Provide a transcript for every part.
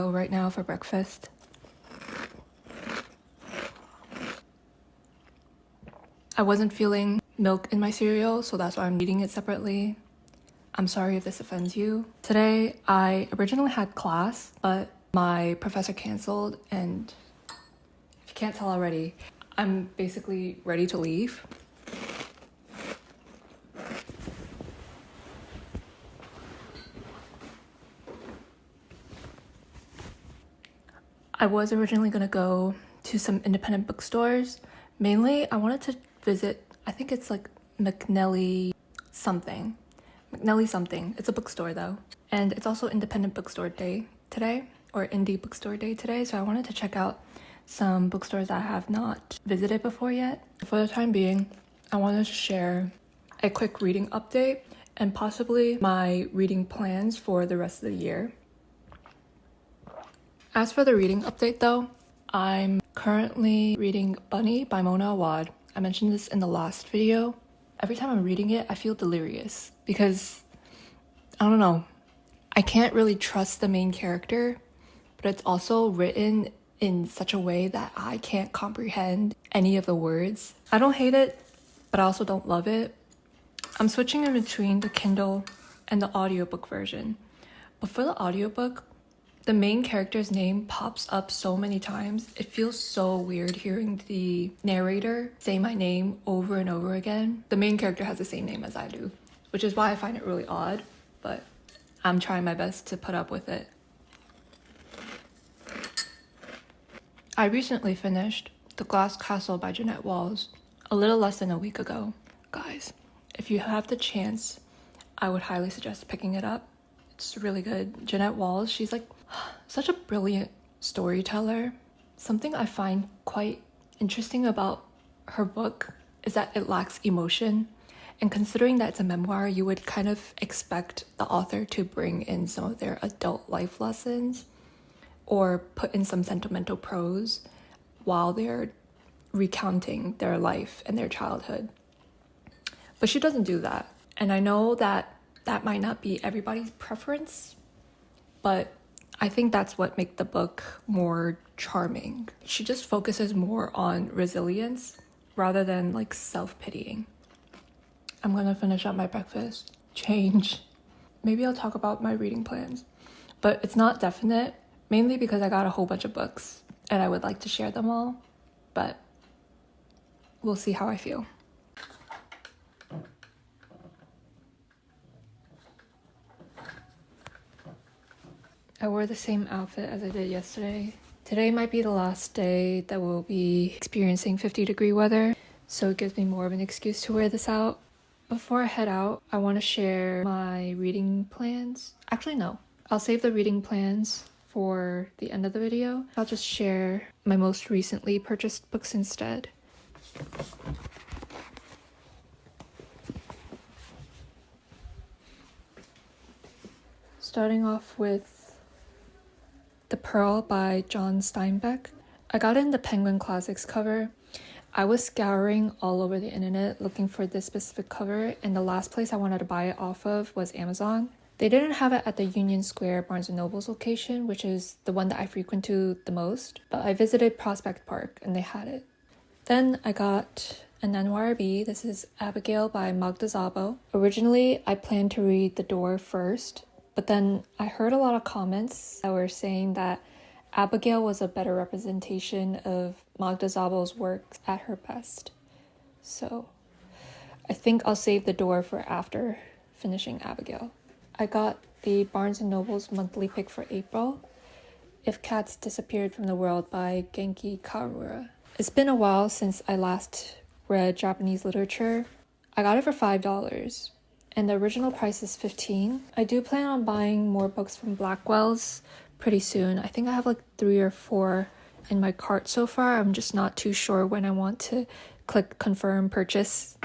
cereal right now for breakfast. I wasn't feeling milk in my cereal, so that's why I'm eating it separately. I'm sorry if this offends you. Today, I originally had class, but my professor canceled, and if you can't tell already, I'm basically ready to leave. I was originally gonna go to some independent bookstores. Mainly, I wanted to visit, I think it's like McNelly something. It's a bookstore though. And it's also independent bookstore day today, or indie bookstore day today. So I wanted to check out some bookstores that I have not visited before yet. For the time being, I wanted to share a quick reading update and possibly my reading plans for the rest of the year. As for the reading update though, I'm currently reading Bunny by Mona Awad. I mentioned this in the last video. Every time I'm reading it, I feel delirious because, I don't know, I can't really trust the main character, but it's also written in such a way that I can't comprehend any of the words. I don't hate it, but I also don't love it. I'm switching in between the Kindle and the audiobook version. But for the audiobook, the main character's name pops up so many times. It feels so weird hearing the narrator say my name over and over again. The main character has the same name as I do, which is why I find it really odd, but I'm trying my best to put up with it. I recently finished The Glass Castle by Jeanette Walls a little less than a week ago. Guys, if you have the chance, I would highly suggest picking it up. It's really good. Jeanette Walls, she's like such a brilliant storyteller. Something I find quite interesting about her book is that it lacks emotion. And considering that it's a memoir, you would kind of expect the author to bring in some of their adult life lessons or put in some sentimental prose while they're recounting their life and their childhood. But she doesn't do that. And I know that that might not be everybody's preference, but I think that's what makes the book more charming. She just focuses more on resilience rather than like self-pitying. I'm gonna finish up my breakfast, change. Maybe I'll talk about my reading plans, but it's not definite, mainly because I got a whole bunch of books and I would like to share them all, but we'll see how I feel. I wore the same outfit as I did yesterday. Today might be the last day that we'll be experiencing 50-degree weather, so it gives me more of an excuse to wear this out. Before I head out, I want to share my reading plans. Actually, no. I'll save the reading plans for the end of the video. I'll just share my most recently purchased books instead. Starting off with The Pearl by John Steinbeck. I got it in the Penguin Classics cover. I was scouring all over the internet looking for this specific cover, and the last place I wanted to buy it off of was Amazon. They didn't have it at the Union Square Barnes & Noble's location, which is the one that I frequent to the most, but I visited Prospect Park and they had it. Then I got an NYRB. This is Abigail by Magda Szabo. Originally, I planned to read The Door first, but then I heard a lot of comments that were saying that Abigail was a better representation of Magda Szabo's work at her best. So I think I'll save The Door for after finishing Abigail. I got the Barnes & Noble's monthly pick for April, If Cats Disappeared from the World by Genki Karura. It's been a while since I last read Japanese literature. I got it for $5. And the original price is $15. I do plan on buying more books from Blackwell's pretty soon. I think I have like 3 or 4 in my cart so far. I'm just not too sure when I want to click confirm purchase.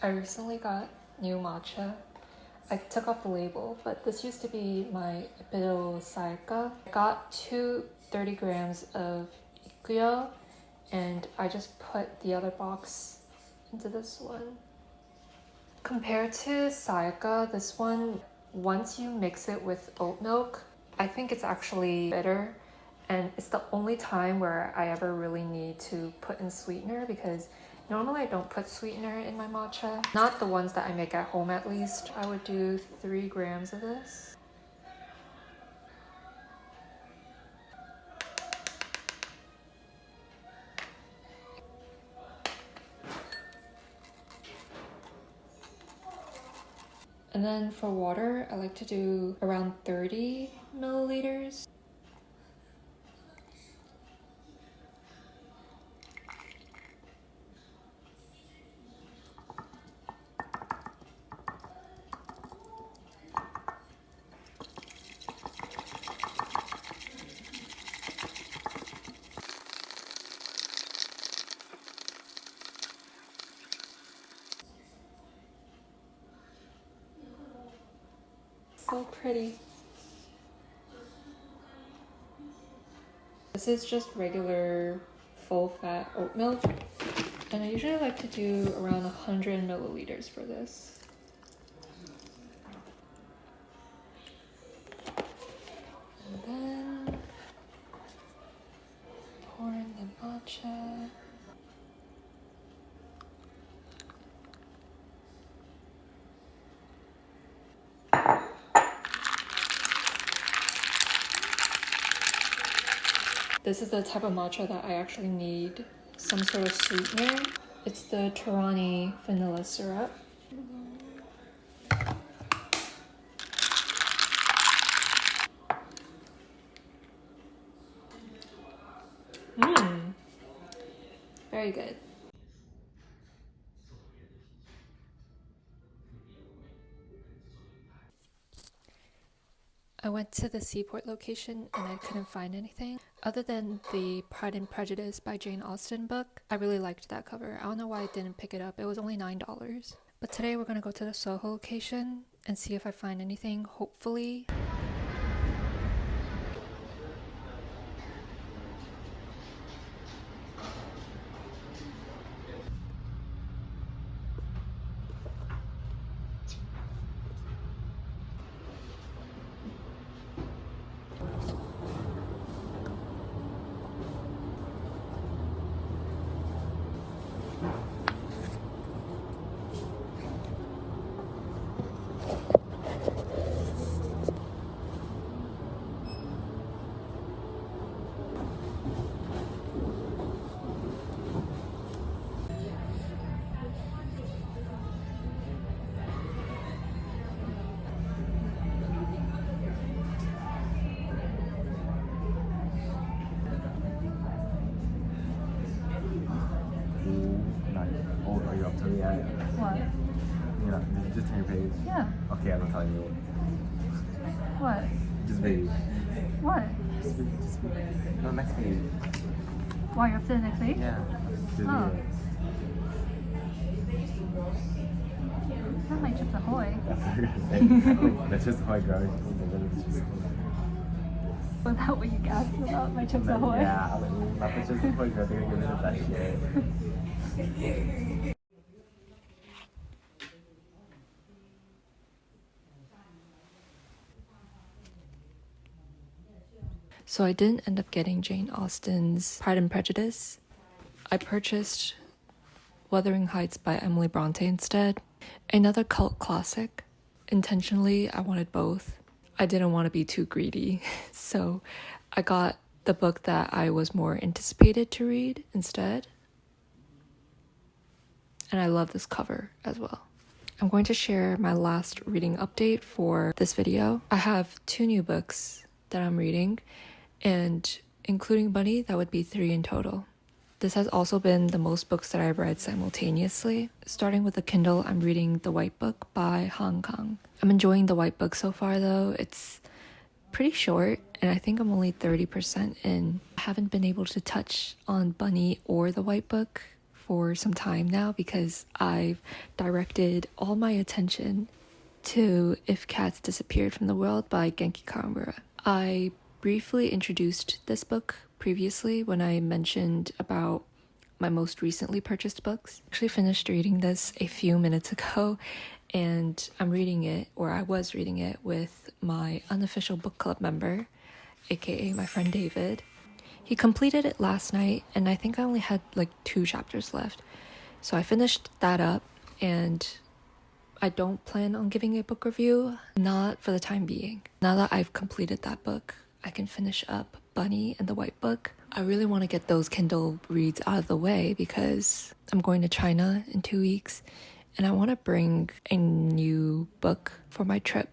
I recently got new matcha. I took off the label, but this used to be my Ippido Saika. I got 30 grams of ikuyo, and I just put the other box into this one. Compared to Saika, this one, once you mix it with oat milk, I think it's actually bitter, and it's the only time where I ever really need to put in sweetener, because normally I don't put sweetener in my matcha. Not the ones that I make at home, at least. I would do 3 grams of this. And then for water, I like to do around 30 milliliters. So pretty. This is just regular full fat oat milk, and I usually like to do around 100 milliliters for this. And then pour in the matcha. This is the type of matcha that I actually need some sort of sweetener. It's the Torani vanilla syrup. Very good. I went to the Seaport location and I couldn't find anything. Other than the Pride and Prejudice by Jane Austen book, I really liked that cover. I don't know why I didn't pick it up. It was only $9. But today we're gonna go to the Soho location and see if I find anything, hopefully. Are you up to the area? What? Yeah, just turn your page. Yeah. Okay, I will tell you. What? Just read. What? Just read. No, next page. Why, you're up to the next page? Yeah. Just Oh. read it. Not my Chips Ahoy. That's what I'm gonna say. That's just how I grow. Was that what you gasped about, my Chips Ahoy? Yeah, not the Chips Ahoy grow. They're gonna give it that shit. So I didn't end up getting Jane Austen's Pride and Prejudice. I purchased Wuthering Heights by Emily Bronte instead. Another cult classic. Intentionally, I wanted both. I didn't want to be too greedy, so I got the book that I was more anticipated to read instead. And I love this cover as well. I'm going to share my last reading update for this video. I have 2 new books that I'm reading, and including Bunny, that would be 3 in total. This has also been the most books that I've read simultaneously. Starting with the Kindle, I'm reading The White Book by Han Kang. I'm enjoying The White Book so far though. It's pretty short and I think I'm only 30% in. I haven't been able to touch on Bunny or The White Book for some time now because I've directed all my attention to If Cats Disappeared from the World by Genki Kawamura. I briefly introduced this book previously when I mentioned about my most recently purchased books. I actually finished reading this a few minutes ago and I'm reading it, or I was reading it, with my unofficial book club member, aka my friend David. He completed it last night and I think I only had like 2 chapters left. So I finished that up and I don't plan on giving a book review, not for the time being. Now that I've completed that book, I can finish up Bunny and The White Book. I really want to get those Kindle reads out of the way because I'm going to China in 2 weeks and I want to bring a new book for my trip.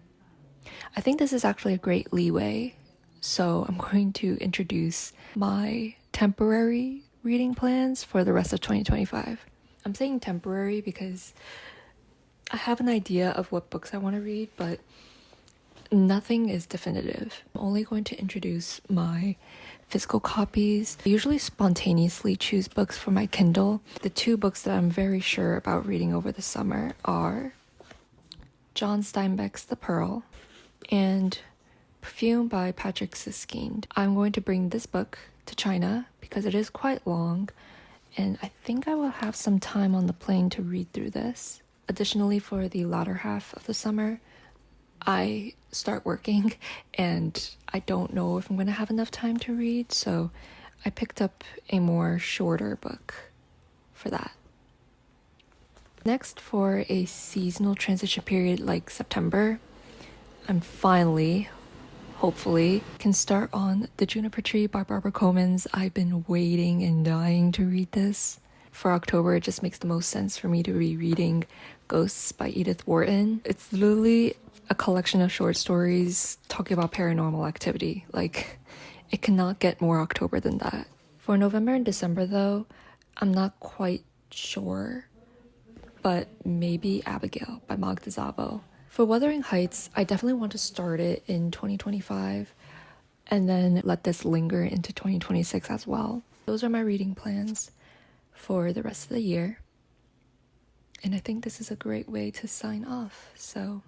I think this is actually a great leeway, so I'm going to introduce my temporary reading plans for the rest of 2025. I'm saying temporary because I have an idea of what books I want to read, but nothing is definitive. I'm only going to introduce my physical copies. I usually spontaneously choose books for my Kindle. The 2 books that I'm very sure about reading over the summer are John Steinbeck's The Pearl and Perfume by Patrick Siskind. I'm going to bring this book to China because it is quite long and I think I will have some time on the plane to read through this. Additionally, for the latter half of the summer, I start working and I don't know if I'm going to have enough time to read, so I picked up a more shorter book for that. Next, for a seasonal transition period like September, I'm finally, hopefully, can start on The Juniper Tree by Barbara Comans. I've been waiting and dying to read this. For October, it just makes the most sense for me to be reading Ghosts by Edith Wharton. It's literally a collection of short stories talking about paranormal activity. Like, it cannot get more October than that. For November and December, though, I'm not quite sure, but maybe Abigail by Magda Szabo. For Wuthering Heights, I definitely want to start it in 2025 and then let this linger into 2026 as well. Those are my reading plans for the rest of the year. And I think this is a great way to sign off. So